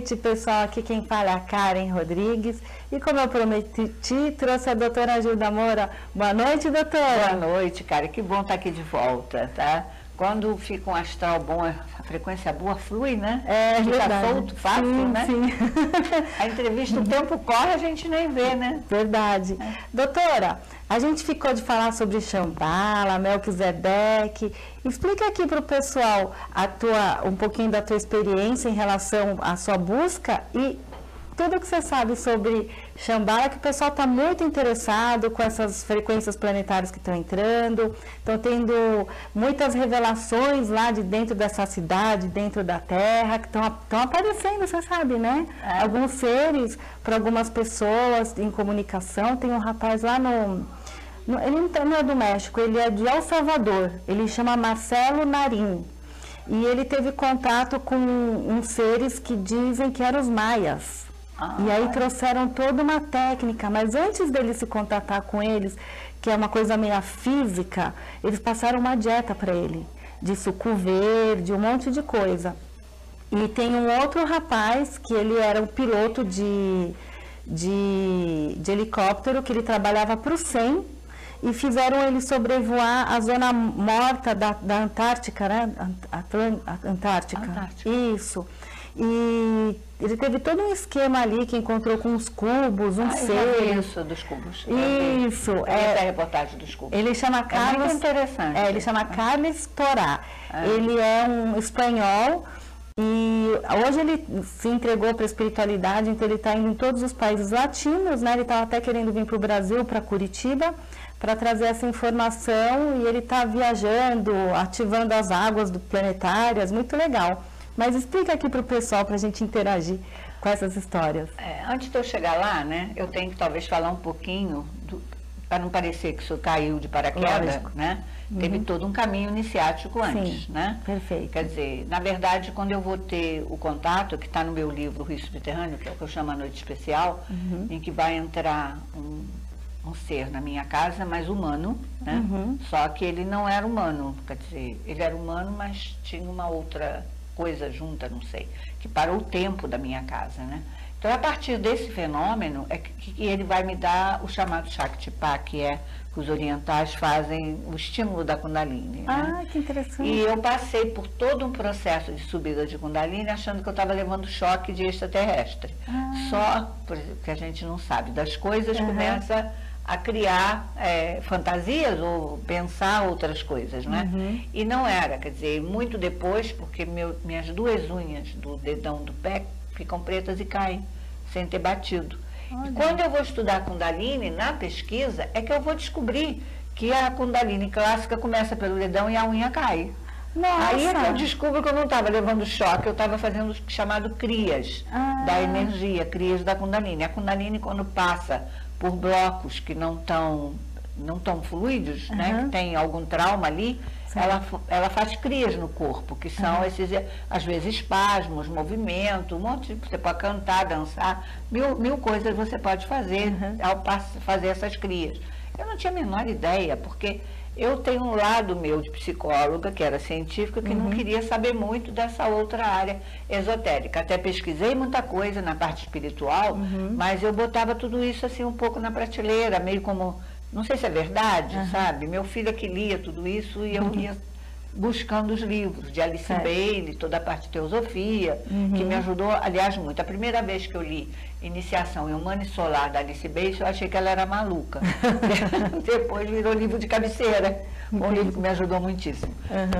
noite, pessoal. Aqui quem fala é a Karen Rodrigues. E como eu prometi, trouxe a doutora Gilda Moura. Boa noite, doutora. Boa noite, Karen. Que bom estar aqui de volta, tá? Quando fica um astral bom, a frequência boa flui, né? Fica verdade. solto, fácil, sim, né? Sim. A entrevista, o tempo corre, a gente nem vê, né? Verdade. Doutora, a gente ficou de falar sobre Shambhala, Melquisedeque. Explica aqui para o pessoal um pouquinho da tua experiência em relação à sua busca e tudo que você sabe sobre Shambhala, que o pessoal está muito interessado com essas frequências planetárias que estão entrando, estão tendo muitas revelações lá de dentro dessa cidade, dentro da Terra, que estão aparecendo, você sabe, né? Alguns seres, para algumas pessoas em comunicação. Tem um rapaz lá ele não é do México, ele é de El Salvador, ele chama Marcelo Narim. E ele teve contato com uns seres que dizem que eram os maias. E aí trouxeram toda uma técnica, mas antes dele se contatar com eles, que é uma coisa meio física, eles passaram uma dieta para ele, de suco verde, um monte de coisa. E tem um outro rapaz, que ele era um piloto de helicóptero, que ele trabalhava para o SEM, e fizeram ele sobrevoar a zona morta da Antártica, né? Antártica. Isso. E ele teve todo um esquema ali que encontrou com os cubos, ser. Isso, dos cubos. Isso. Essa é a reportagem dos cubos. Ele chama Carlos. Muito interessante. Ele chama Carlos Torá. Ele é um espanhol e hoje ele se entregou para a espiritualidade, então ele está indo em todos os países latinos, né? Ele estava até querendo vir para o Brasil, para Curitiba, para trazer essa informação, e ele está viajando, ativando as águas planetárias, muito legal. Mas explica aqui para o pessoal, para a gente interagir com essas histórias. Antes de eu chegar lá, né, eu tenho que talvez falar um pouquinho, para não parecer que isso caiu de paraquedas, né? Teve todo um caminho iniciático antes, Sim, né? Perfeito. Quer dizer, na verdade, quando eu vou ter o contato, que está no meu livro, O Rio Subterrâneo, que é o que eu chamo a Noite Especial, em que vai entrar um ser na minha casa, mas humano, né? Só que ele não era humano, quer dizer, ele era humano, mas tinha uma outra coisa junta, não sei, que parou o tempo da minha casa, né? Então, a partir desse fenômeno, é que ele vai me dar o chamado Shaktipat, que é que os orientais fazem o estímulo da Kundalini. Ah, que interessante. E eu passei por todo um processo de subida de Kundalini, achando que eu estava levando choque de extraterrestre. Só, porque a gente não sabe das coisas, começa a criar fantasias ou pensar outras coisas, né? E não era, quer dizer, muito depois, porque minhas duas unhas do dedão do pé ficam pretas e caem, sem ter batido. E quando eu vou estudar Kundalini, na pesquisa, é que eu vou descobrir que a Kundalini clássica começa pelo dedão e a unha cai. Nossa. Aí é que eu descubro que eu não estava levando choque, eu estava fazendo o chamado crias da energia, crias da Kundalini. A Kundalini, quando passa por blocos que não estão fluidos, né, que tem algum trauma ali, ela faz crias no corpo, que são esses, às vezes, espasmos, movimento, um monte de, você pode cantar, dançar, mil coisas você pode fazer ao fazer essas crias. Eu não tinha a menor ideia, porque eu tenho um lado meu de psicóloga, que era científica, que não queria saber muito dessa outra área esotérica. Até pesquisei muita coisa na parte espiritual, mas eu botava tudo isso assim um pouco na prateleira, meio como, não sei se é verdade, sabe? Meu filho é que lia tudo isso e eu ia buscando os livros de Alice Bailey, toda a parte de teosofia, que me ajudou, aliás, muito. A primeira vez que eu li Iniciação em Humano e Solar, da Alice Bailey, eu achei que ela era maluca. Depois virou livro de cabeceira, um livro que me ajudou muitíssimo.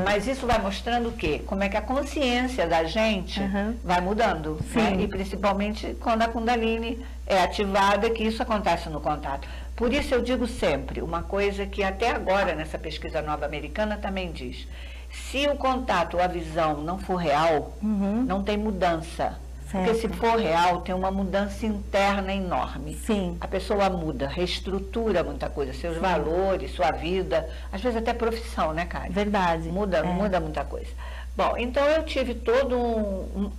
Mas isso vai mostrando o quê? Como é que a consciência da gente vai mudando, né? E principalmente quando a Kundalini é ativada, que isso acontece no contato. Por isso eu digo sempre, uma coisa que até agora nessa pesquisa nova americana também diz, se o contato ou a visão não for real, não tem mudança. Porque se for real, tem uma mudança interna enorme. Sim. A pessoa muda, reestrutura muita coisa, seus valores, sua vida, às vezes até profissão, né, Karen? Verdade. Muda muita coisa. Bom, então eu tive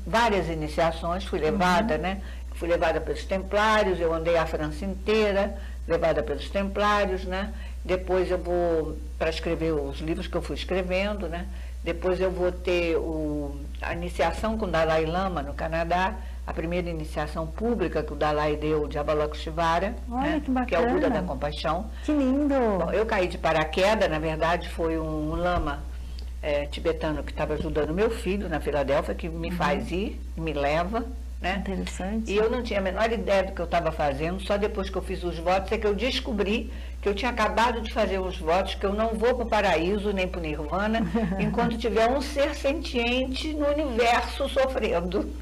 várias iniciações, fui levada, né? Fui levada pelos Templários, eu andei a França inteira, levada pelos Templários, né? Depois eu vou, para escrever os livros que eu fui escrevendo, né? Depois eu vou ter a iniciação com o Dalai Lama no Canadá, a primeira iniciação pública que o Dalai deu de Avalokiteshvara, Olha, né, que bacana. que é o Buda da Compaixão. Que lindo! Bom, eu caí de paraquedas, na verdade foi um lama tibetano que estava ajudando meu filho na Filadélfia, que me faz ir, me leva, né? Interessante. E eu não tinha a menor ideia do que eu estava fazendo, só depois que eu fiz os votos é que eu descobri que eu tinha acabado de fazer os votos, que eu não vou para o paraíso nem para o nirvana, enquanto tiver um ser sentiente no universo sofrendo.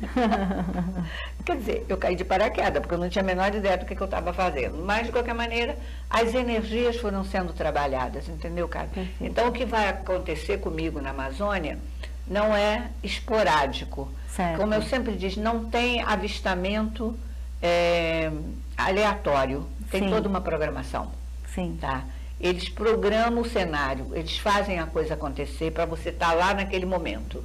Quer dizer, eu caí de paraquedas, porque eu não tinha a menor ideia do que eu estava fazendo. Mas, de qualquer maneira, as energias foram sendo trabalhadas, entendeu, cara? Então, o que vai acontecer comigo na Amazônia não é esporádico. Certo. Como eu sempre digo, não tem avistamento aleatório, tem Sim. toda uma programação. Sim. Tá? Eles programam o cenário, eles fazem a coisa acontecer para você estar lá naquele momento,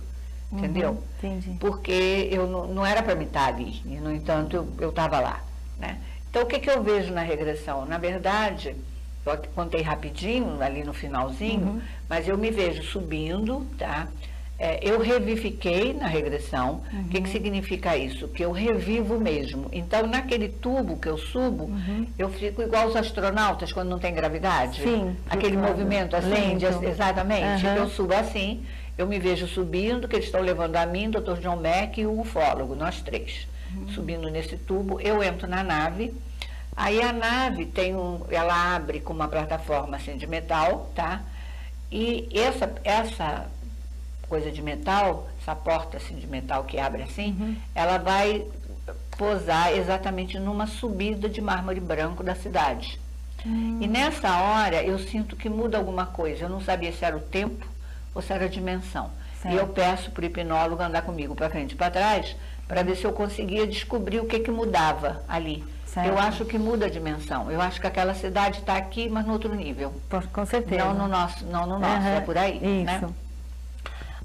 entendeu? Entendi. Porque eu não era para me estar ali, e, no entanto, eu estava lá, né? Então, o que eu vejo na regressão? Na verdade, eu contei rapidinho, ali no finalzinho, mas eu me vejo subindo, tá? Eu revivifiquei na regressão. O que significa isso? Que eu revivo mesmo. Então, naquele tubo que eu subo, eu fico igual os astronautas quando não tem gravidade. Sim. Aquele movimento assim, exatamente. Uhum. Eu subo assim, eu me vejo subindo, que eles estão levando a mim, Dr. John Mack e o ufólogo, nós três. Subindo nesse tubo, eu entro na nave. Aí a nave ela abre com uma plataforma assim de metal, tá? E essa coisa de metal, essa porta assim de metal que abre assim, ela vai posar exatamente numa subida de mármore branco da cidade. E nessa hora eu sinto que muda alguma coisa. Eu não sabia se era o tempo ou se era a dimensão. Certo. E eu peço para o hipnólogo andar comigo para frente e para trás, para ver se eu conseguia descobrir o que mudava ali. Certo. Eu acho que muda a dimensão. Eu acho que aquela cidade está aqui, mas no outro nível. Com certeza. Não no nosso, é por aí. Isso. Né?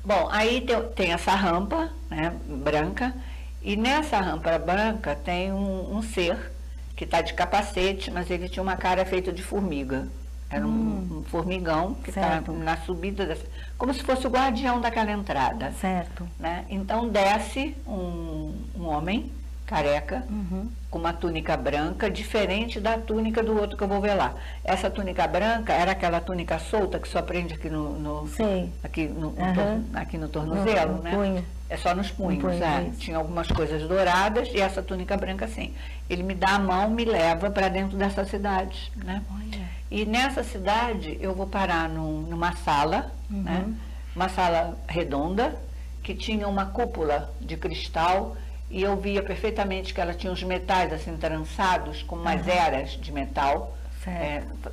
Bom, aí tem essa rampa, né, branca, e nessa rampa branca tem um ser que está de capacete, mas ele tinha uma cara feita de formiga. Era um formigão que está na subida, como se fosse o guardião daquela entrada. Certo. Né? Então desce um homem careca, com uma túnica branca, diferente da túnica do outro que eu vou ver lá. Essa túnica branca era aquela túnica solta que só prende aqui aqui no tornozelo, né? Punho. É só nos punhos, Tinha algumas coisas douradas e essa túnica branca assim. Ele me dá a mão, me leva para dentro dessa cidade, né? Olha. E nessa cidade eu vou parar numa sala, né? Uma sala redonda, que tinha uma cúpula de cristal. E eu via perfeitamente que ela tinha os metais assim trançados, com umas eras de metal.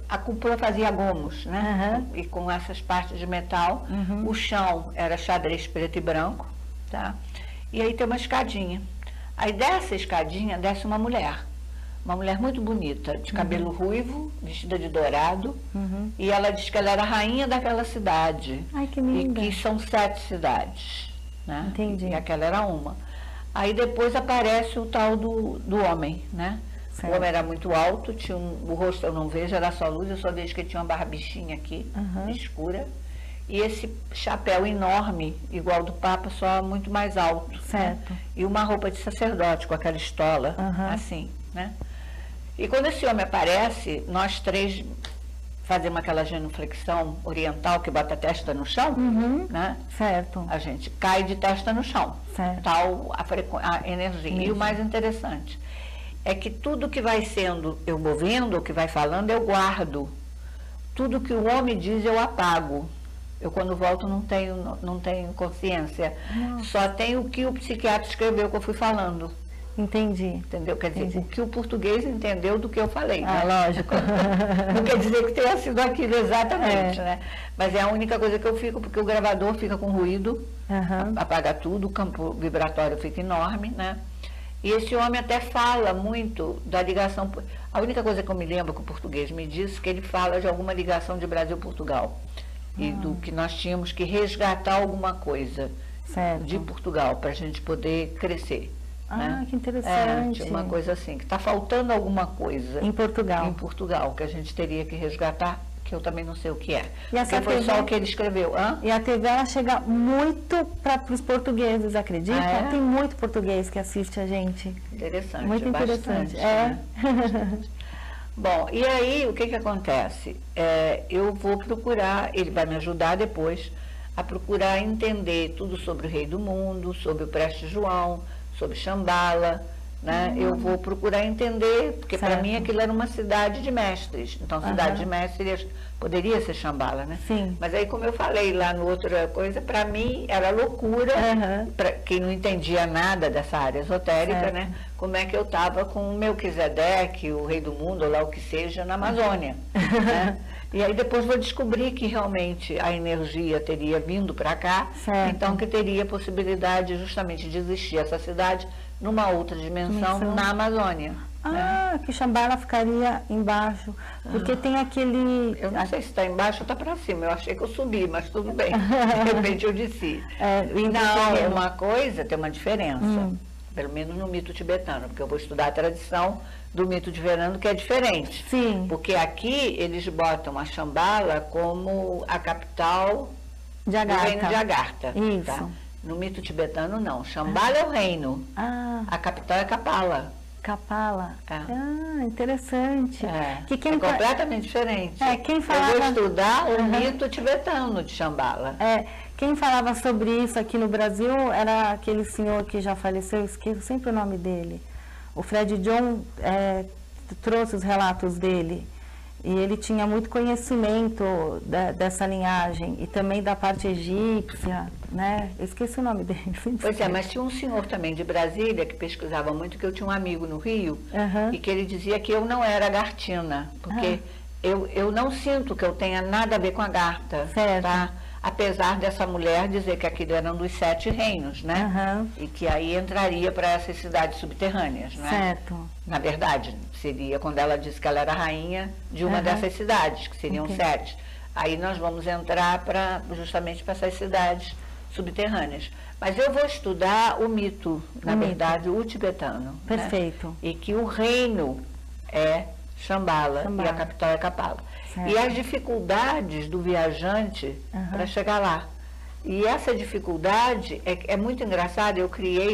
A cúpula fazia gomos, né? E com essas partes de metal. O chão era xadrez preto e branco, tá? E aí tem uma escadinha. Aí dessa escadinha desce uma mulher muito bonita, de cabelo ruivo, vestida de dourado. E ela diz que ela era a rainha daquela cidade. Ai, que linda. E que são 7 cidades, né? Entendi. E aquela era uma. Aí depois aparece o tal do homem, né? Certo. O homem era muito alto, tinha o rosto eu não vejo, era só luz, eu só vejo que ele tinha uma barbichinha aqui, escura. E esse chapéu enorme, igual do Papa, só muito mais alto. Certo. Né? E uma roupa de sacerdote, com aquela estola, assim, né? E quando esse homem aparece, nós três fazemos aquela genuflexão oriental que bota a testa no chão, né? Certo. A gente cai de testa no chão, tal a energia. E o mais interessante é que tudo que vai sendo, eu vou vendo, o que vai falando, eu guardo. Tudo que o homem diz, eu apago. Eu, quando volto, não tenho consciência. Nossa. Só tenho o que o psiquiatra escreveu que eu fui falando. Entendi. Entendeu? Quer dizer, o que o português entendeu do que eu falei. Ah, né? lógico. Não quer dizer que tenha sido aquilo exatamente, né? Mas é a única coisa que eu fico, porque o gravador fica com ruído, apaga tudo, o campo vibratório fica enorme, né? E esse homem até fala muito da ligação. A única coisa que eu me lembro que o português me disse que ele fala de alguma ligação de Brasil-Portugal. E do que nós tínhamos que resgatar alguma coisa de Portugal para a gente poder crescer. Né? Que interessante. Tinha uma coisa assim, que está faltando alguma coisa. Em Portugal. Em Portugal, que a gente teria que resgatar, eu também não sei o que é. E essa porque foi TV... só o que ele escreveu. Hã? E a TV, ela chega muito para os portugueses, acredita? Ah, é? Tem muito português que assiste a gente. Interessante. Muito interessante. Bastante, né? Bom, e aí o que acontece? Eu vou procurar, ele vai me ajudar depois a procurar entender tudo sobre o Rei do Mundo, sobre o Preste João, sobre Xambala, né? Eu vou procurar entender, porque para mim aquilo era uma cidade de mestres. Então, cidade de mestres poderia ser Xambala, né? Sim. Mas aí, como eu falei lá no outra coisa, para mim era loucura, para quem não entendia nada dessa área esotérica, né? Como é que eu estava com o Melquisedeque, o Rei do Mundo, ou lá o que seja, na Amazônia. Né? E aí depois vou descobrir que realmente a energia teria vindo para cá, então que teria possibilidade justamente de existir essa cidade numa outra dimensão na Amazônia. Ah, que Xambala ficaria embaixo, porque tem aquele... Eu não sei se está embaixo ou está para cima, eu achei que eu subi, mas tudo bem, de repente eu desci. Não, uma coisa tem uma diferença, pelo menos no mito tibetano, porque eu vou estudar a tradição do mito tibetano, que é diferente. Sim. Porque aqui eles botam a Xambala como a capital do reino de Agartha. Isso. Tá? No mito tibetano, não. Xambala é o reino. A capital é Kapala. Kapala. Interessante. Que quem completamente diferente. Quem falava... Eu vou estudar o mito tibetano de Xambala. Quem falava sobre isso aqui no Brasil era aquele senhor que já faleceu, esqueço sempre o nome dele. O Fred John trouxe os relatos dele. E ele tinha muito conhecimento dessa linhagem e também da parte egípcia, né? Eu esqueci o nome dele. Pois é, mas tinha um senhor também de Brasília que pesquisava muito, que eu tinha um amigo no Rio, e que ele dizia que eu não era agartina, porque eu não sinto que eu tenha nada a ver com a Agartha, tá? Apesar dessa mulher dizer que aquilo era um dos 7 reinos, né? E que aí entraria para essas cidades subterrâneas, né? Certo. Na verdade, seria quando ela disse que ela era rainha de uma dessas cidades, que seriam 7. Aí nós vamos entrar justamente para essas cidades subterrâneas. Mas eu vou estudar o mito, na verdade, o tibetano. Perfeito. Né? E que o reino é Xambala e a capital é Kapala. E as dificuldades do viajante para chegar lá. E essa dificuldade é muito engraçada. Eu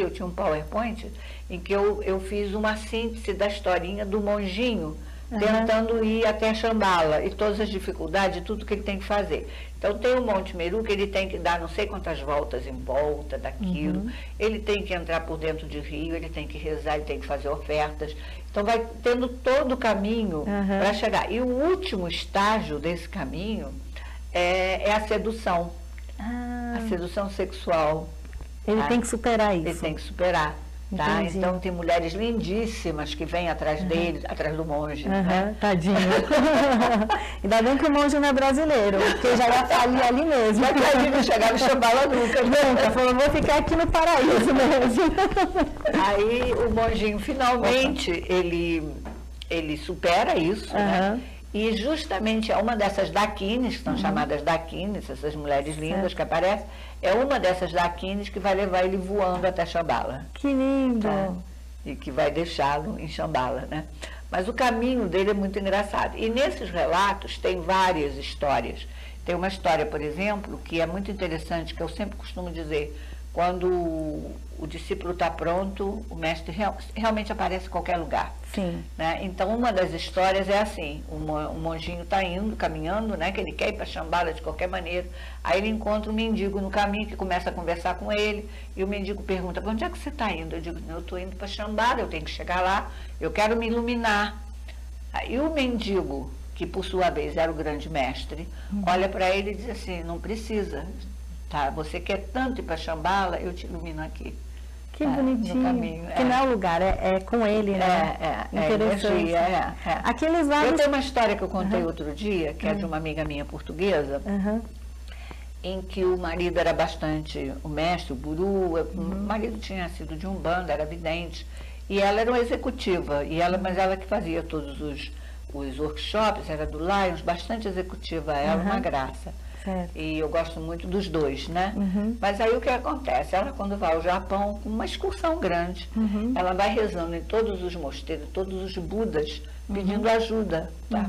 tinha um PowerPoint em que eu fiz uma síntese da historinha do monjinho tentando ir até Xambala e todas as dificuldades, tudo que ele tem que fazer. Então tem o Monte Meru que ele tem que dar não sei quantas voltas em volta daquilo, ele tem que entrar por dentro de rio, ele tem que rezar, ele tem que fazer ofertas. Então vai tendo todo o caminho para chegar. E o último estágio desse caminho é a sedução. A sedução sexual. Ele tem que superar isso. Ele tem que superar. Tá? Então tem mulheres lindíssimas que vêm atrás dele, atrás do monge. Né? Tadinho. Ainda bem que o monge não é brasileiro, porque já ia falir ali mesmo. Já que ele não chegava em Xambala nunca. Nunca, falou, vou ficar aqui no paraíso mesmo. Aí o monjinho finalmente, ele supera isso, né? E justamente uma dessas daquines, que são chamadas daquines, essas mulheres lindas que aparecem, é uma dessas daquines que vai levar ele voando até Xambala. Que lindo! Tá? E que vai deixá-lo em Xambala, né? Mas o caminho dele é muito engraçado. E nesses relatos tem várias histórias. Tem uma história, por exemplo, que é muito interessante, que eu sempre costumo dizer, quando o discípulo está pronto, o mestre realmente aparece em qualquer lugar. Sim. Né? Então, uma das histórias é assim, o monjinho está caminhando, né, que ele quer ir para Xambala de qualquer maneira, aí ele encontra um mendigo no caminho que começa a conversar com ele, e o mendigo pergunta, para onde é que você está indo? Eu digo, eu estou indo para Xambala, eu tenho que chegar lá, eu quero me iluminar. Aí o mendigo, que por sua vez era o grande mestre, olha para ele e diz assim, não precisa, tá? Você quer tanto ir para Xambala, eu te ilumino aqui. Que bonitinho. No caminho, que não é o lugar, é com ele, né? Interessante. Aqueles lados... Eu tenho uma história que eu contei outro dia, que é de uma amiga minha portuguesa, em que o marido era bastante, o mestre, o guru, o marido tinha sido de Umbanda, era vidente, e ela era uma executiva, mas ela que fazia todos os workshops, era do Lions, bastante executiva, ela, uma graça. Certo. E eu gosto muito dos dois, né? Mas aí o que acontece? Ela, quando vai ao Japão, com uma excursão grande, ela vai rezando em todos os mosteiros, todos os budas, pedindo ajuda, tá?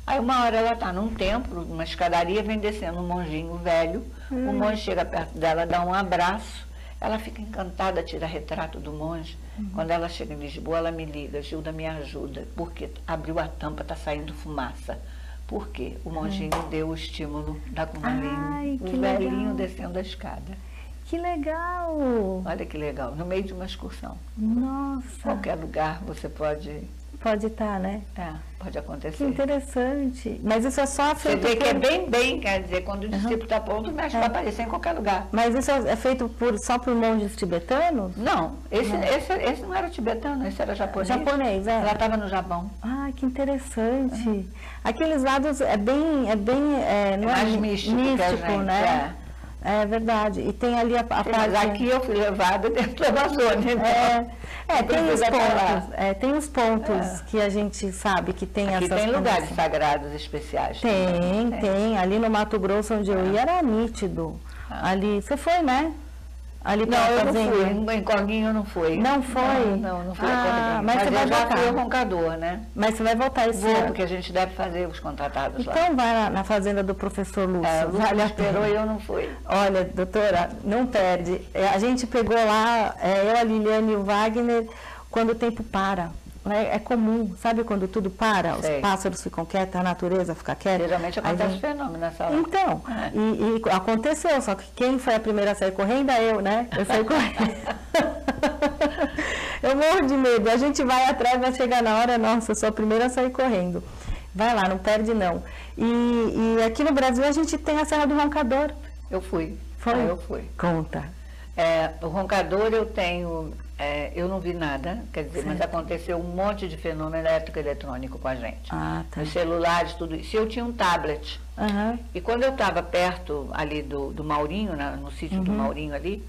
Aí uma hora ela está num templo, numa escadaria, vem descendo um monjinho velho, o monge chega perto dela, dá um abraço, ela fica encantada, tira retrato do monge. Quando ela chega em Lisboa, ela me liga, Gilda, me ajuda, porque abriu a tampa, está saindo fumaça. Por quê? O monjinho deu o estímulo da Kundalini, o velhinho descendo a escada. Que legal! Olha que legal, no meio de uma excursão. Nossa! Qualquer lugar você pode... Pode estar, né? Pode acontecer. Que interessante. Mas isso é só feito... Você vê que é bem, quer dizer, quando o discípulo está pronto, o mestre vai aparecer em qualquer lugar. Mas isso é feito só por monges tibetanos? Não, esse não era tibetano, esse era japonês. Japonês, é. Ela estava no Japão. Ah, que interessante. Aqueles lados não é mais místico que a gente, né? É verdade. E tem ali a parte... Mas aqui eu fui levada dentro da Amazônia. Então, tem os pontos que a gente sabe que tem aqui essas... tem lugares sagrados especiais. Tem. Ali no Mato Grosso, onde eu ia, era nítido. Ali, você foi, né? Ali não, eu não fui. Em Corguinho eu não fui. Não foi? Não fui a Corguinho. Mas você vai já voltar. fui ao Roncador, né? Mas você vai voltar esse ano? Porque a gente deve fazer os contratados lá. Então vai na fazenda do professor Lúcio. O Lúcio esperou e eu não fui. Olha, doutora, não perde. A gente pegou lá, eu, a Liliane e o Wagner, quando o tempo para. É comum, sabe quando tudo para? Os pássaros ficam quietos, a natureza fica quieta. Geralmente acontece fenômeno nessa hora. Então, e aconteceu, só que quem foi a primeira a sair correndo é eu, né? Eu saí correndo. Eu morro de medo. A gente vai atrás, vai chegar na hora, nossa, eu sou a primeira a sair correndo. Vai lá, não perde não. E aqui no Brasil a gente tem a Serra do Roncador. Eu fui. Foi? Eu fui. Conta. O Roncador eu tenho... eu não vi nada, quer dizer, mas aconteceu um monte de fenômeno elétrico e eletrônico com a gente. Tá. Os celulares, tudo isso. Eu tinha um tablet. E quando eu estava perto ali do Maurinho, no sítio do Maurinho ali,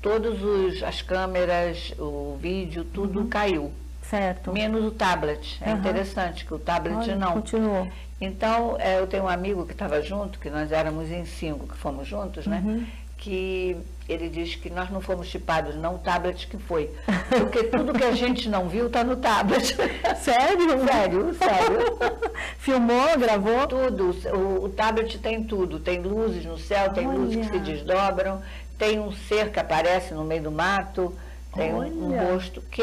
todas as câmeras, o vídeo, tudo caiu. Certo. Menos o tablet. É interessante que o tablet não. Continuou. Então, eu tenho um amigo que estava junto, que nós éramos em 5 que fomos juntos, né? Que ele diz que nós não fomos chipados, não o tablet que foi. Porque tudo que a gente não viu está no tablet. Sério? Sério. Filmou, gravou? Tudo. O tablet tem tudo. Tem luzes no céu, tem luzes que se desdobram, tem um ser que aparece no meio do mato, tem um rosto que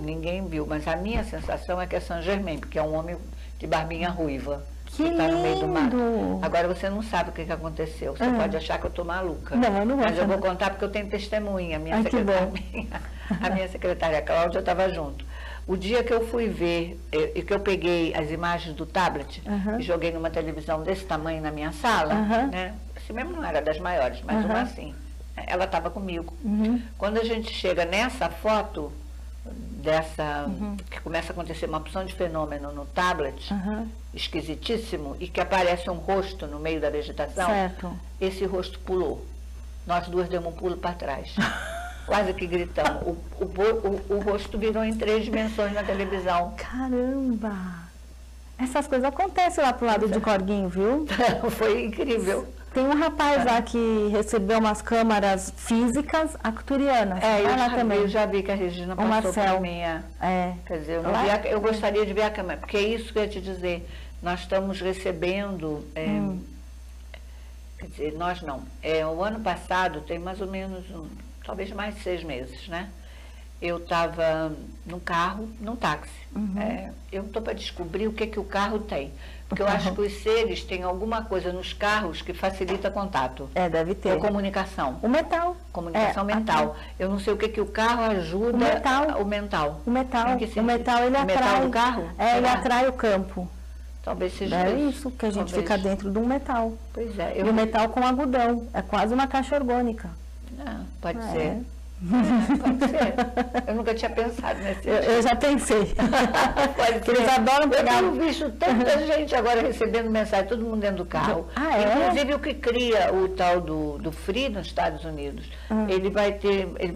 ninguém viu, mas a minha sensação é que é Saint Germain, porque é um homem de barbinha ruiva. Que está no meio do mato. lindo! Agora você não sabe o que aconteceu. Você pode achar que eu estou maluca. Não, eu não vou. Mas eu vou contar porque eu tenho testemunha. A minha secretária Cláudia estava junto. O dia que eu fui ver, e que eu peguei as imagens do tablet e joguei numa televisão desse tamanho na minha sala, né? Assim mesmo não era das maiores, mas uma assim. Ela estava comigo. Quando a gente chega nessa foto, que começa a acontecer uma opção de fenômeno no tablet, esquisitíssimo, e que aparece um rosto no meio da vegetação, esse rosto pulou. Nós duas demos um pulo para trás. Quase que gritamos. O rosto virou em 3 dimensões na televisão. Caramba! Essas coisas acontecem lá pro lado de Corguinho, viu? Foi incrível. Tem um rapaz lá que recebeu umas câmaras físicas arcturianas. Eu já vi que a Regina passou por mim. Quer dizer, eu gostaria de ver a câmera, porque é isso que eu ia te dizer. Nós estamos recebendo, quer dizer, nós não. O ano passado, tem mais ou menos, talvez mais de 6 meses, né? Eu estava num carro, num táxi. Eu estou para descobrir o que o carro tem. Porque eu acho que os seres têm alguma coisa nos carros que facilita contato. Deve ter. Ou comunicação. O mental. Comunicação mental. Eu não sei o que o carro ajuda. O mental. O metal, ele atrai. O metal do carro? Ele atrai o campo. Talvez seja isso, que a gente fica dentro de um metal. Pois é. E o metal com algodão. É quase uma caixa orgânica. Pode ser. Pode ser. Eu nunca tinha pensado nesse eu já pensei. Pode ser. Eles adoram pegar. Eu tenho visto tanta gente agora recebendo mensagem, todo mundo dentro do carro. Inclusive o que cria o tal do FREE nos Estados Unidos, ele vai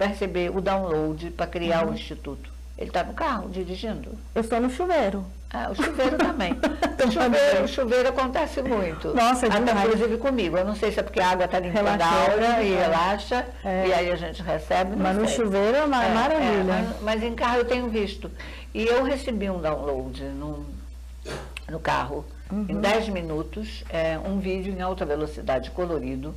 receber o download para criar o instituto. Ele está no carro, dirigindo. Eu estou no chuveiro. O chuveiro também. O chuveiro acontece muito. Nossa, até inclusive comigo. Eu não sei se é porque a água está limpando a aura e relaxa, e aí a gente recebe. Mas no chuveiro é uma maravilha. Mas em carro eu tenho visto. E eu recebi um download no carro, em 10 minutos, um vídeo em alta velocidade colorido,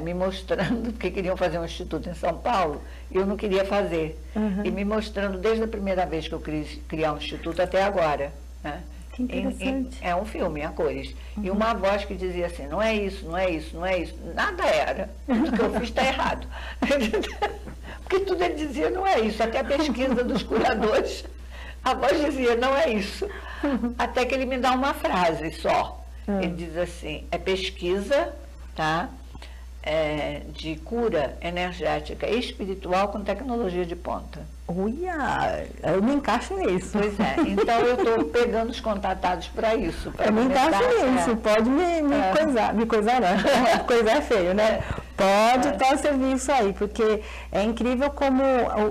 me mostrando que queriam fazer um instituto em São Paulo e eu não queria fazer. E me mostrando desde a primeira vez que eu quis criar um instituto até agora. Né? Que interessante. É um filme, a cores. E uma voz que dizia assim, não é isso, não é isso, não é isso. Nada era. Tudo que eu fiz está errado. Porque tudo ele dizia, não é isso. Até a pesquisa dos curadores, a voz dizia, não é isso. Até que ele me dá uma frase só. Ele diz assim, é pesquisa, tá? De cura energética e espiritual com tecnologia de ponta. Uia, eu me encaixo nisso. Pois é, então eu estou pegando os contatados para isso. Eu me encaixo nisso, pode me coisar, não. Coisar é feio, né? Pode estar a serviço aí, porque é incrível como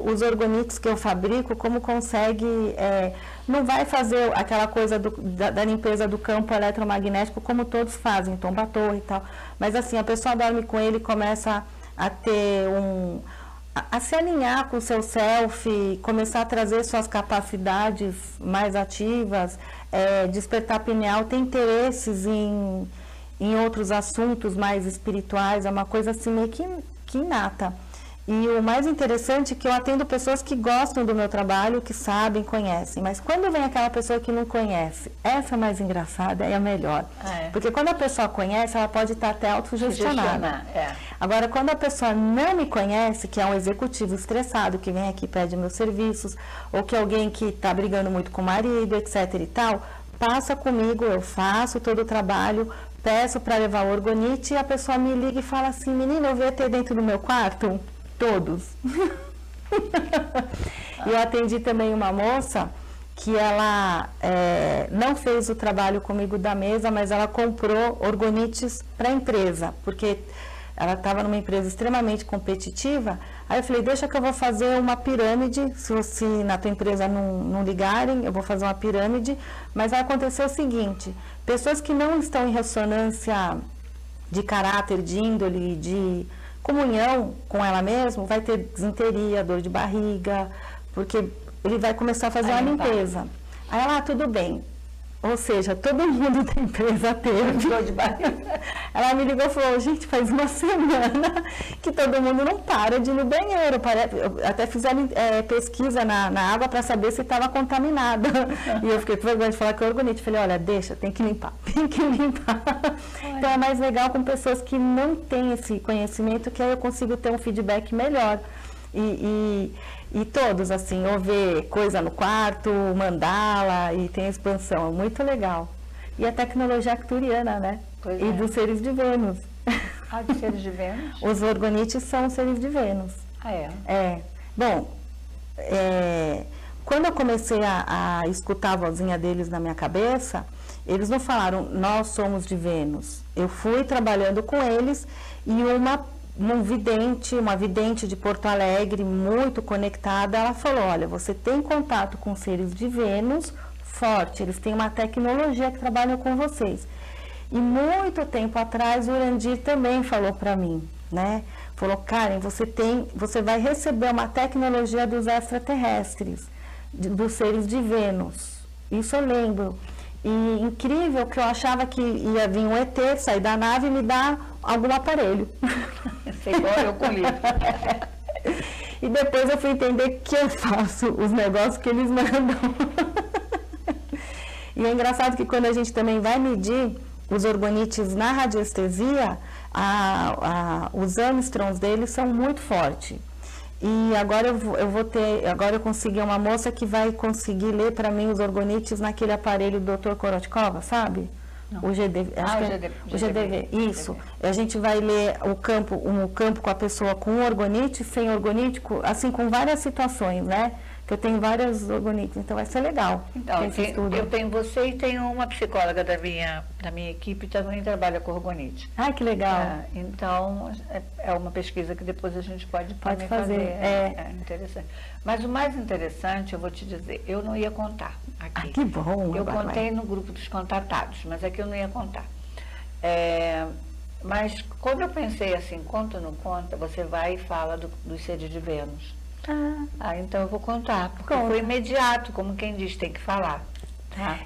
os orgonites que eu fabrico, como consegue, não vai fazer aquela coisa da limpeza do campo eletromagnético como todos fazem, tomba a torre e tal, mas assim, a pessoa dorme com ele e começa a ter a se alinhar com o seu self, começar a trazer suas capacidades mais ativas, despertar pineal, ter interesses em outros assuntos mais espirituais, é uma coisa assim meio que inata. E o mais interessante é que eu atendo pessoas que gostam do meu trabalho, que sabem, conhecem. Mas quando vem aquela pessoa que não conhece, essa é mais engraçada, é a melhor. Porque quando a pessoa conhece, ela pode estar até autossugestionada. Agora, quando a pessoa não me conhece, que é um executivo estressado, que vem aqui e pede meus serviços, ou que é alguém que está brigando muito com o marido, etc. e tal, passa comigo, eu faço todo o trabalho, peço para levar o orgonite e a pessoa me liga e fala assim, menina, eu vi ET dentro do meu quarto? Todos. E eu atendi também uma moça que ela não fez o trabalho comigo da mesa, mas ela comprou orgonites para a empresa, porque ela estava numa empresa extremamente competitiva. Aí eu falei, deixa que eu vou fazer uma pirâmide, se na tua empresa não ligarem, eu vou fazer uma pirâmide, mas vai acontecer o seguinte, pessoas que não estão em ressonância de caráter, de índole, de comunhão com ela mesma, vai ter desinteria, dor de barriga, porque ele vai começar a fazer uma limpeza. Aí ela, tudo bem. Ou seja, todo mundo da empresa teve dor de barriga. Ela me ligou e falou, gente, faz uma semana que todo mundo não para de ir no banheiro. Até fizeram pesquisa na água para saber se estava contaminada. E eu fiquei com vergonha de falar que é orgonite. Falei, olha, deixa, tem que limpar, tem que limpar. Então é mais legal com pessoas que não têm esse conhecimento, que aí eu consigo ter um feedback melhor. E todos, assim, ou ver coisa no quarto, mandala, e tem expansão, é muito legal. E a tecnologia arcturiana, né? Pois e dos seres de Vênus. Ah, dos seres de Vênus? Os orgonites são seres de Vênus. Ah, é? Bom, quando eu comecei a escutar a vozinha deles na minha cabeça, eles não falaram, nós somos de Vênus. Eu fui trabalhando com eles e uma vidente de Porto Alegre, muito conectada, ela falou, olha, você tem contato com seres de Vênus forte, eles têm uma tecnologia que trabalha com vocês. E muito tempo atrás o Urandir também falou para mim, né? Falou, Karen, você vai receber uma tecnologia dos extraterrestres, dos seres de Vênus. Isso eu lembro. E incrível que eu achava que ia vir um ET, sair da nave e me dar algum aparelho. Sei igual eu com livro. E depois eu fui entender que eu faço os negócios que eles mandam. E é engraçado que quando a gente também vai medir os orgonites na radiestesia, os âmstrons deles são muito fortes. E agora agora eu consegui uma moça que vai conseguir ler para mim os orgonites naquele aparelho do Dr. Korotkova, sabe? Não. O GDV. O GDV, isso. GDV. A gente vai ler o campo com a pessoa com orgonite, sem orgonite, assim, com várias situações, né? Que eu tenho várias orgonites, então vai ser legal. Então, eu tenho você e tenho uma psicóloga da minha equipe que também trabalha com orgonite. Ah, que legal. Então, é uma pesquisa que depois a gente pode fazer. É interessante. Mas o mais interessante, eu vou te dizer, eu não ia contar aqui. Ah, que bom. Eu contei no grupo dos contatados, mas aqui eu não ia contar. Mas quando eu pensei assim, conta ou não conta, você vai e fala dos seres de Vênus. Então eu vou contar, porque foi imediato, como quem diz, tem que falar.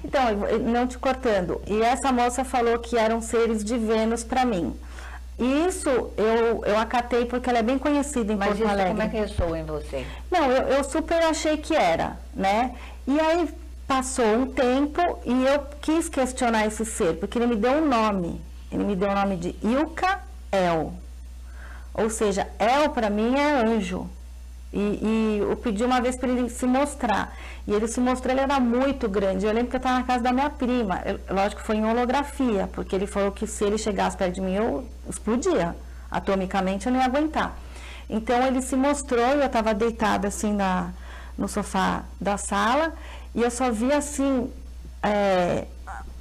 Então, não te cortando, e essa moça falou que eram seres de Vênus para mim. Isso eu acatei porque ela é bem conhecida em Porto Alegre. Mas como é que ressoa em você? Não, eu super achei que era, né? E aí passou um tempo e eu quis questionar esse ser, porque ele me deu um nome. Ele me deu o nome de Ilka El. Ou seja, El para mim é anjo. E eu pedi uma vez para ele se mostrar. E ele se mostrou, ele era muito grande. Eu lembro que eu estava na casa da minha prima. Lógico que foi em holografia, porque ele falou que se ele chegasse perto de mim, eu explodia. Atomicamente eu não ia aguentar. Então ele se mostrou e eu estava deitada assim no sofá da sala. E eu só vi assim,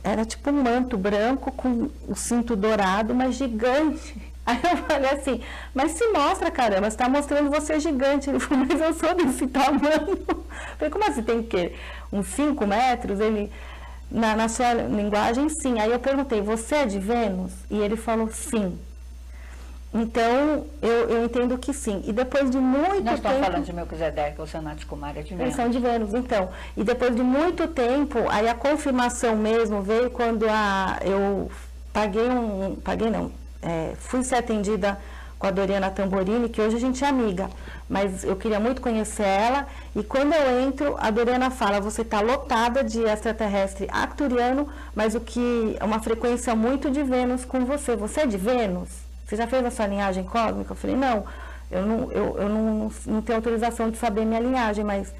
era tipo um manto branco com o cinto dourado, mas gigante. Aí eu falei assim, mas se mostra, caramba, você está mostrando você gigante. Ele falou, mas eu sou desse tamanho. Eu falei, como assim, tem o quê? Uns 5 metros? Ele, na sua linguagem, sim. Aí eu perguntei, você é de Vênus? E ele falou, sim. Então, eu entendo que sim. E depois de muito tempo... Nós estamos falando de Melquisedeque, o Sanat Kumara é de Vênus. Eles são de Vênus, então. E depois de muito tempo, aí a confirmação mesmo veio quando eu fui ser atendida com a Doriana Tamborini, que hoje a gente é amiga, mas eu queria muito conhecer ela, e quando eu entro, a Doriana fala, você está lotada de extraterrestre arcturiano, mas é uma frequência muito de Vênus com você. Você é de Vênus? Você já fez a sua linhagem cósmica? Eu falei, não, eu não tenho autorização de saber minha linhagem, mas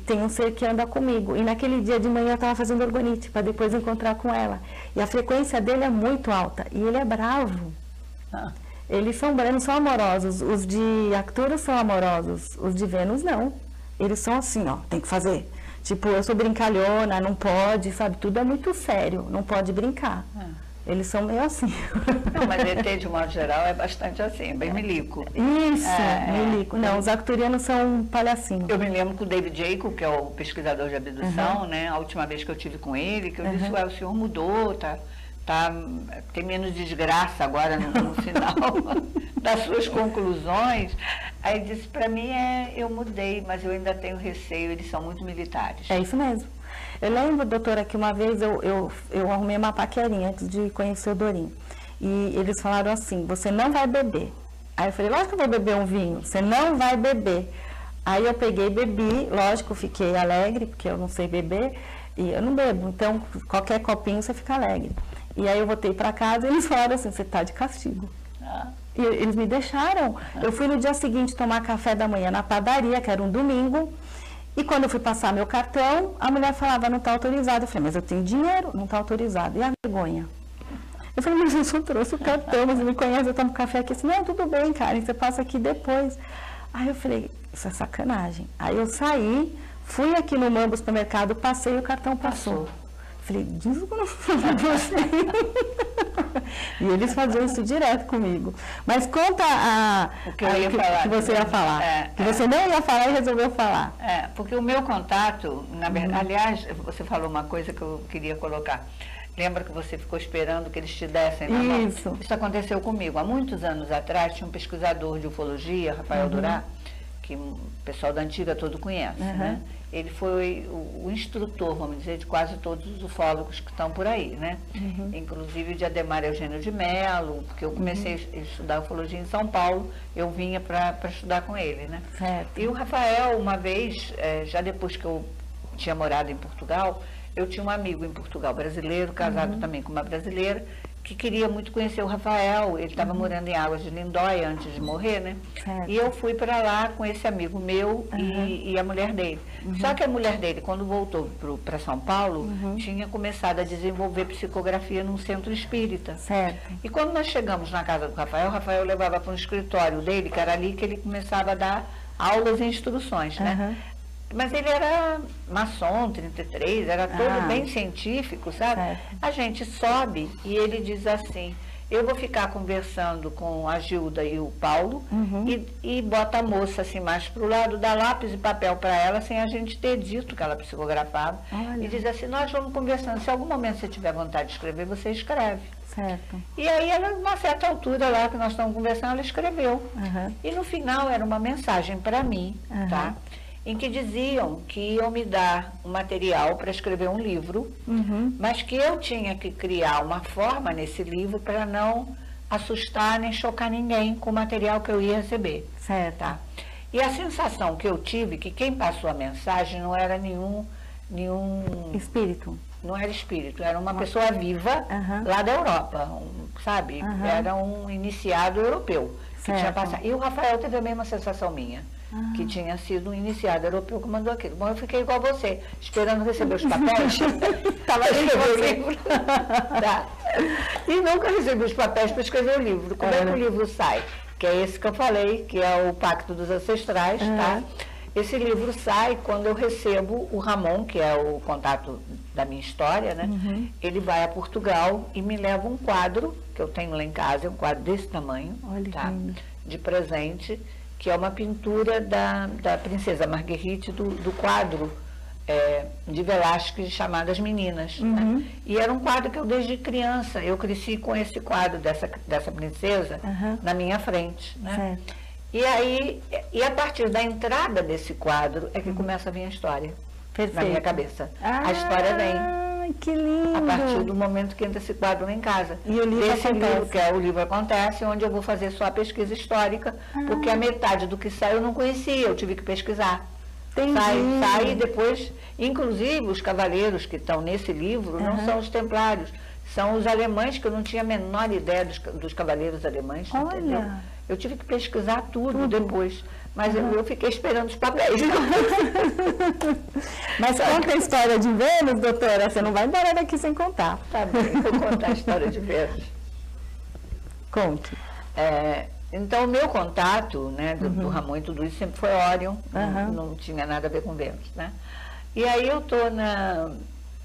tem um ser que anda comigo. E naquele dia de manhã eu estava fazendo orgonite para depois encontrar com ela. E a frequência dele é muito alta. E ele é bravo. Eles são bravos, são amorosos. Os de Arcturus são amorosos. Os de Vênus não. Eles são assim, ó, tem que fazer. Tipo, eu sou brincalhona, não pode, sabe? Tudo é muito sério, não pode brincar. Eles são meio assim. Não, mas ET, de modo geral, é bastante assim, bem milico. Isso, milico. Não, os arcturianos são palhacinhos. Eu me lembro que o David Jacob, que é o pesquisador de abdução, né? A última vez que eu tive com ele, que eu disse, o senhor mudou, tem menos desgraça agora no final das suas conclusões. Aí disse, para mim, eu mudei, mas eu ainda tenho receio, eles são muito militares. É isso mesmo. Eu lembro, doutora, que uma vez eu arrumei uma paquerinha antes de conhecer o Dorim. E eles falaram assim, você não vai beber. Aí eu falei, lógico que eu vou beber um vinho, você não vai beber. Aí eu peguei e bebi, lógico, fiquei alegre, porque eu não sei beber, e eu não bebo, então qualquer copinho você fica alegre. E aí eu voltei para casa e eles falaram assim, você está de castigo. E eles me deixaram. Eu fui no dia seguinte tomar café da manhã na padaria, que era um domingo, e quando eu fui passar meu cartão, a mulher falava, não está autorizado. Eu falei, mas eu tenho dinheiro, não está autorizado. E a vergonha? Eu falei, mas eu só trouxe o cartão, você me conhece, eu tomo café aqui. Assim, não, tudo bem, Karen, você passa aqui depois. Aí eu falei, isso é sacanagem. Aí eu saí, fui aqui no Mambo Supermercado, passei e o cartão passou. Falei, desculpa, você. E eles faziam isso direto comigo. Mas conta o que eu ia falar. Que você ia falar. Que você não ia falar e resolveu falar. Porque o meu contato, na verdade, aliás, você falou uma coisa que eu queria colocar. Lembra que você ficou esperando que eles te dessem na mão? Isso aconteceu comigo. Há muitos anos atrás, tinha um pesquisador de ufologia, Rafael Durá, que o pessoal da antiga todo conhece, né? Ele foi o instrutor, vamos dizer, de quase todos os ufólogos que estão por aí, né? Inclusive de Ademar Eugênio de Mello, porque eu comecei a estudar ufologia em São Paulo, eu vinha para estudar com ele, né? Certo. E o Rafael, uma vez, já depois que eu tinha morado em Portugal, eu tinha um amigo em Portugal, brasileiro, casado também com uma brasileira, que queria muito conhecer o Rafael. Ele estava morando em Águas de Lindóia antes de morrer, né? Certo. E eu fui para lá com esse amigo meu e a mulher dele. Só que a mulher dele, quando voltou para São Paulo, tinha começado a desenvolver psicografia num centro espírita. Certo. E quando nós chegamos na casa do Rafael, o Rafael levava para um escritório dele, que era ali que ele começava a dar aulas e instruções, né? Mas ele era maçom, 33, era todo bem científico, sabe? Certo. A gente sobe e ele diz assim, eu vou ficar conversando com a Gilda e o Paulo e bota a moça assim mais para o lado, dá lápis e papel para ela, sem a gente ter dito que ela psicografava. Olha. E diz assim, nós vamos conversando, se algum momento você tiver vontade de escrever, você escreve. Certo. E aí, ela, uma certa altura lá que nós estamos conversando, ela escreveu. E no final era uma mensagem para mim, tá? em que diziam que iam me dar um material para escrever um livro, mas que eu tinha que criar uma forma nesse livro para não assustar nem chocar ninguém com o material que eu ia receber. Certo. Tá? E a sensação que eu tive, que quem passou a mensagem não era nenhum espírito. Não era espírito, era uma pessoa viva lá da Europa, sabe? Era um iniciado europeu que tinha passado. E o Rafael teve a mesma sensação minha, que tinha sido um iniciado europeu que mandou aquilo. Bom, eu fiquei igual você, esperando receber os papéis. Estava escrevendo o livro. Tá. E nunca recebi os papéis para escrever o livro. Como é que o livro sai? Que é esse que eu falei, que é o Pacto dos Ancestrais, tá? Esse livro sai quando eu recebo o Ramon, que é o contato da minha história, né? Ele vai a Portugal e me leva um quadro, que eu tenho lá em casa, é um quadro desse tamanho, tá? De presente, que é uma pintura da princesa Marguerite, do quadro de Velázquez chamado As Meninas. Né? E era um quadro que eu, desde criança, eu cresci com esse quadro dessa princesa na minha frente, né? E aí, a partir da entrada desse quadro é que começa a vir a história. Perfeito. Na minha cabeça. A história vem. Ai, que lindo! A partir do momento que entra esse quadro lá em casa. E o livro Esse acontece. livro, que é o livro Acontece, onde eu vou fazer só a pesquisa histórica, porque a metade do que sai eu não conhecia, eu tive que pesquisar. Sai e depois, inclusive os cavaleiros que estão nesse livro não são os templários, são os alemães, que eu não tinha a menor ideia dos cavaleiros alemães. Olha. Entendeu? Eu tive que pesquisar tudo depois, mas eu fiquei esperando os papéis. Mas conta a história de Vênus, doutora, você não vai embora daqui sem contar. Tá bem, vou contar a história de Vênus. Conte. Então, o meu contato, né, do Ramon e tudo isso sempre foi Órion, não tinha nada a ver com Vênus, né? E aí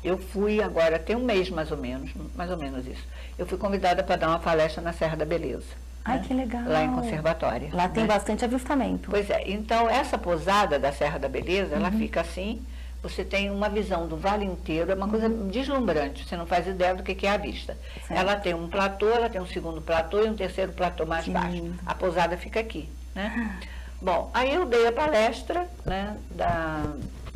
eu fui agora, tem um mês mais ou menos isso. Eu fui convidada para dar uma palestra na Serra da Beleza. Ai, que legal. Lá em Conservatória. Lá tem bastante avistamento. Pois é, então essa pousada da Serra da Beleza, ela fica assim, você tem uma visão do vale inteiro, é uma coisa deslumbrante, você não faz ideia do que é a vista. Certo. Ela tem um platô, ela tem um segundo platô e um terceiro platô mais baixo. A pousada fica aqui, né? Bom, aí eu dei a palestra, né,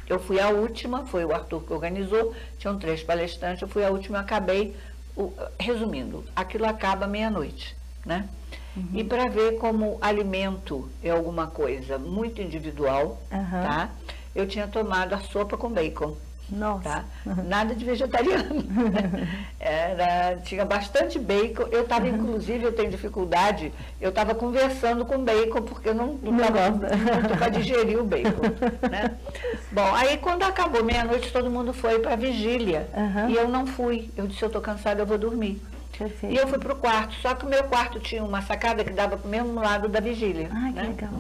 eu fui a última, foi o Arthur que organizou, tinham 3 palestrantes, eu fui a última, acabei, resumindo, aquilo acaba meia-noite, né? E para ver como alimento é alguma coisa muito individual, tá? Eu tinha tomado a sopa com bacon. Nossa. Tá? Nada de vegetariano. Tinha bastante bacon. Eu estava, inclusive, eu tenho dificuldade, eu estava conversando com bacon, porque eu não estava muito para digerir o bacon. Né? Bom, aí quando acabou meia-noite, todo mundo foi para a vigília. E eu não fui. Eu disse, eu estou cansada, eu vou dormir. Perfeito. E eu fui para o quarto, só que o meu quarto tinha uma sacada que dava para o mesmo lado da vigília. Ai, né? que legal.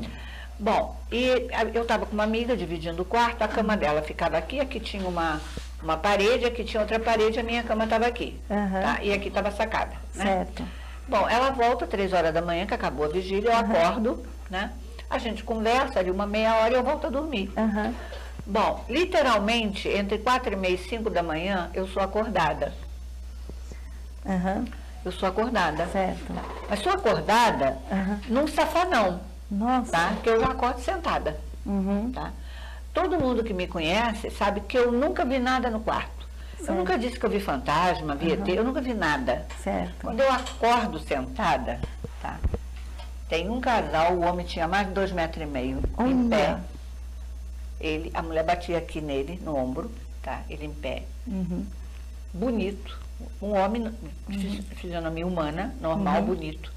Bom, e eu estava com uma amiga dividindo o quarto, a cama dela ficava aqui tinha uma parede, aqui tinha outra parede, a minha cama estava aqui. Tá? E aqui estava a sacada. Né? Certo. Bom, ela volta 3 horas da manhã, que acabou a vigília, eu acordo, né? A gente conversa ali uma meia hora e eu volto a dormir. Bom, literalmente, entre 4h30 e 5 da manhã, eu sou acordada. Eu sou acordada. Certo. Mas sou acordada num safanão. Nossa. Tá? Porque eu já acordo sentada. Tá? Todo mundo que me conhece sabe que eu nunca vi nada no quarto. Certo. Eu nunca disse que eu vi fantasma, vi ET, eu nunca vi nada. Certo. Quando eu acordo sentada, tá? Tem um casal, o homem tinha mais de 2,5 metros, em pé. A mulher batia aqui nele, no ombro, tá? Ele em pé. Bonito. Um homem, fisionomia humana, normal, bonito.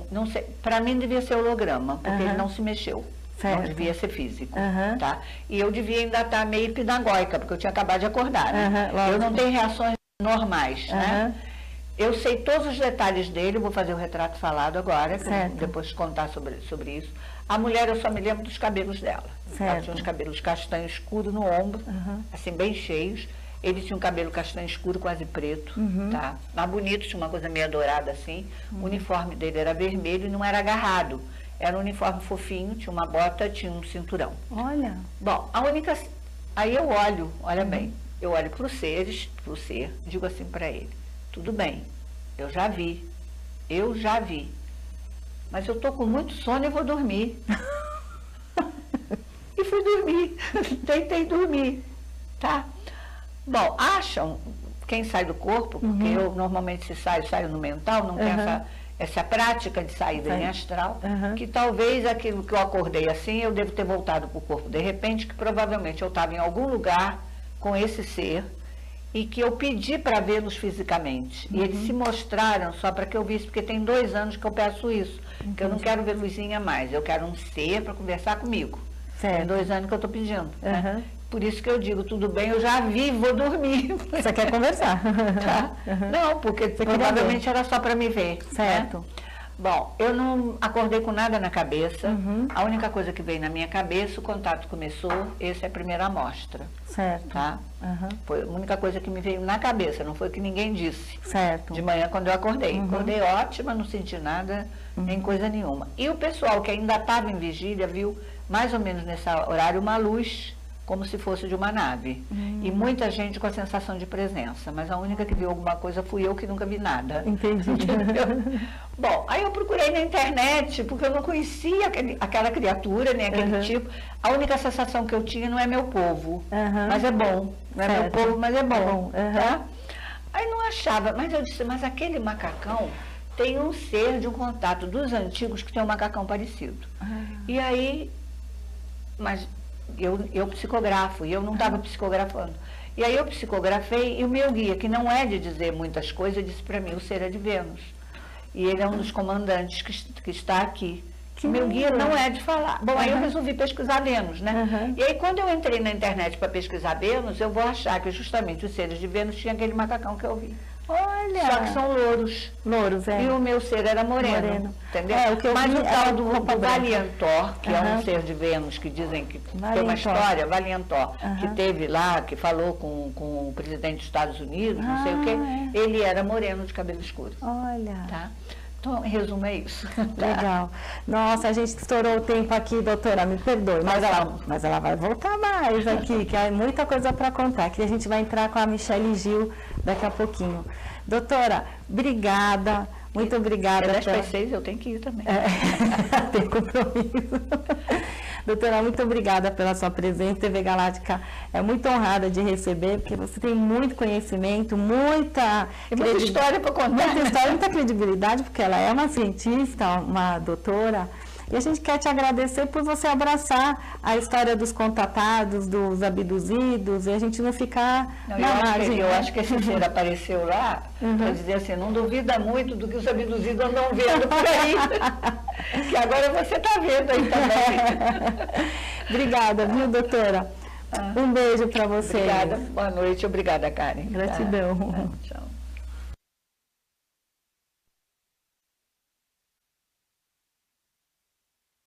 Não sei, para mim devia ser holograma, porque ele não se mexeu. Certo. Não devia ser físico. Tá? E eu devia ainda estar meio pinagóica, porque eu tinha acabado de acordar. Né? Eu não tenho reações normais. Né? Eu sei todos os detalhes dele, vou fazer o retrato falado agora, depois contar sobre isso. A mulher, eu só me lembro dos cabelos dela. Ela tinha uns cabelos castanho escuro no ombro, assim, bem cheios. Ele tinha um cabelo castanho escuro, quase preto, tá? Mas bonito, tinha uma coisa meio dourada assim. O uniforme dele era vermelho e não era agarrado. Era um uniforme fofinho, tinha uma bota, tinha um cinturão. Olha. Bom, aí eu olho, olha bem, eu olho pro ser, digo assim para ele, tudo bem, eu já vi, mas eu tô com muito sono e vou dormir. E fui dormir, tentei dormir, tá? Bom, acham, quem sai do corpo, porque eu normalmente se saio no mental, não tem essa prática de saída em astral, que talvez aquilo que eu acordei assim, eu devo ter voltado para o corpo de repente, que provavelmente eu estava em algum lugar com esse ser, e que eu pedi para vê-los fisicamente. E eles se mostraram só para que eu visse, porque tem 2 anos que eu peço isso, que eu não quero ver luzinha mais, eu quero um ser para conversar comigo. Certo. Tem 2 anos que eu estou pedindo. Né? Por isso que eu digo, tudo bem, eu já vi, vou dormir. Você quer conversar? Tá? Não, porque provavelmente era só para me ver. Certo. Né? Bom, eu não acordei com nada na cabeça. A única coisa que veio na minha cabeça, o contato começou, essa é a primeira amostra. Certo. Tá? Foi a única coisa que me veio na cabeça, não foi o que ninguém disse. Certo. De manhã, quando eu acordei. Acordei ótima, não senti nada, nem coisa nenhuma. E o pessoal que ainda estava em vigília viu, mais ou menos nesse horário, uma luz como se fosse de uma nave. E muita gente com a sensação de presença, mas a única que viu alguma coisa fui eu, que nunca vi nada. Entendi. Bom, aí eu procurei na internet, porque eu não conhecia aquela criatura, nem aquele tipo. A única sensação que eu tinha, não é meu povo, mas é bom. Não é meu povo, mas é bom. Tá? Aí não achava, mas eu disse, mas aquele macacão tem um ser de um contato dos antigos que tem um macacão parecido. E aí, mas eu psicografo, e eu não estava psicografando. E aí eu psicografei, e o meu guia, que não é de dizer muitas coisas, disse para mim, o ser é de Vênus. E ele é um dos comandantes que está aqui. O meu guia não é de falar. Bom, aí eu resolvi pesquisar Vênus, né? E aí quando eu entrei na internet para pesquisar Vênus, eu vou achar que justamente os seres de Vênus tinham aquele macacão que eu vi. Olha! Só que são louros. Louros, é. E o meu ser era moreno. Entendeu? O que eu mas vi o tal do Valiantor, que é um ser de Vênus, que dizem que tem uma história, Valiantor, que teve lá, que falou com o presidente dos Estados Unidos, não sei o quê, ele era moreno de cabelo escuro. Olha! Tá? Então, em resumo, é isso. Legal. Nossa, a gente estourou o tempo aqui, doutora, me perdoe, mas ela vai voltar mais aqui, que há muita coisa para contar, que a gente vai entrar com a Michele Gil daqui a pouquinho. Doutora, obrigada, muito obrigada. É 10:06, eu tenho que ir também. Tem compromisso. Doutora, muito obrigada pela sua presença. TV Galáctica é muito honrada de receber, porque você tem muito conhecimento, muita história para contar. Muita história, muita credibilidade, porque ela é uma cientista, uma doutora. E a gente quer te agradecer por você abraçar a história dos contatados, dos abduzidos, e a gente não ficar na margem. Eu acho que esse ser apareceu lá para dizer assim, não duvida muito do que os abduzidos andam vendo por aí. Que agora você está vendo aí também. Obrigada, viu, doutora? Um beijo para você. Obrigada, boa noite, obrigada, Karen. Gratidão. Tchau.